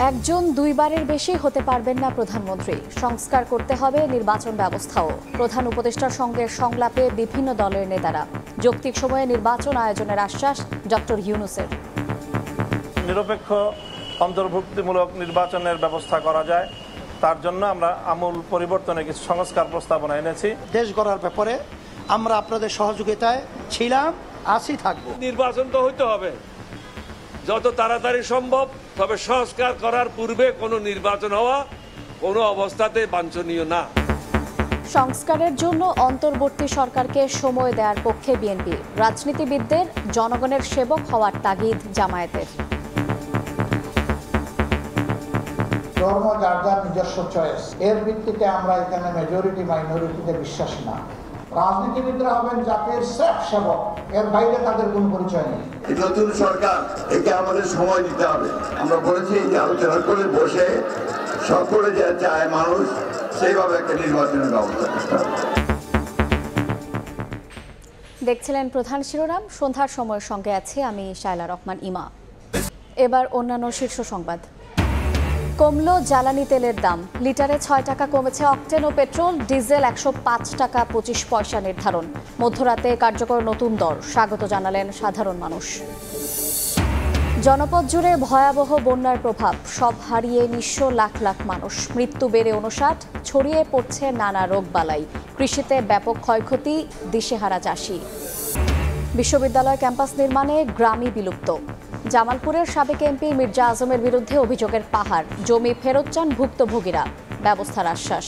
একজন দুইবারের বেশি হতে পারবেন না প্রধানমন্ত্রী, সংস্কার করতে হবে নির্বাচন ব্যবস্থাও। প্রধান উপদেষ্টার সঙ্গে সংলাপে বিভিন্ন দলের নেতারা। যৌক্তিক সময়ে নির্বাচন আয়োজনের আশ্বাস ডক্টর ইউনূসের। নিরপেক্ষ অন্তর্ভুক্তিমূলক নির্বাচনের ব্যবস্থা করা যায়, তার জন্য আমরা আমূল পরিবর্তনে কিছু সংস্কার প্রস্তাবনা এনেছি। দেশ গড়ার ব্যাপারে আমরা আপনাদের সহযোগিতায় ছিলাম, আছি, থাকবো। নির্বাচন তো হইতে হবে যত তাড়াতাড়ি সম্ভব, তবে সংস্কার করার পূর্বে কোনো নির্বাচন হওয়া কোনো অবস্থাতে বাঞ্ছনীয় না। সংস্কারের জন্য অন্তর্বর্তী সরকারকে সময় দেওয়ার পক্ষে বিএনপি। রাজনীতিবিদদের জনগণের সেবক হওয়ার তাগিদ জামায়াতের। ধর্ম যার যার নিজস্ব চয়েস, এর ভিত্তিতে আমরা এখানে মেজরিটি মাইনরিটিতে বিশ্বাসী না। রাজনীতিবিদরা হবেন জাতির সেফ সেবক, এর বাইরে তাদের কোনো পরিচয় নেই। নতুন সরকার, একে আমাদের সময় দিতে হবে। আমরা বলেছি যে আলোচনা করে বসে সকলে যা চায় মানুষ, সেইভাবে একটা নির্বাচনের ব্যবস্থা করতে হবে। দেখছিলেন প্রধান শিরোনাম। সন্ধ্যার সময়ের সঙ্গে আছি আমি শায়লা রহমান ইমা। এবার অন্যান্য শীর্ষ সংবাদ। কমল জ্বালানি তেলের দাম, লিটারে 6 টাকা কমেছে অকটেন ও পেট্রোল, ডিজেল 105 টাকা 25 পয়সা নির্ধারণ। মধ্যরাতে কার্যকর নতুন দর, স্বাগত জানালেন সাধারণ মানুষ। জনপদ জুড়ে ভয়াবহ বন্যার প্রভাব, সব হারিয়ে নিঃস্ব লাখ লাখ মানুষ। মৃত্যু বেড়ে 59, ছড়িয়ে পড়ছে নানা রোগবালাই। কৃষিতে ব্যাপক ক্ষয়ক্ষতি, দিশেহারা চাষি। বিশ্ববিদ্যালয় ক্যাম্পাস নির্মাণে গ্রামই বিলুপ্ত। জামালপুরের সাবেক এমপি মির্জা আজমের বিরুদ্ধে অভিযোগের পাহাড়। জমি ফেরত চান ভুক্তভোগীরা, ব্যবস্থার আশ্বাস।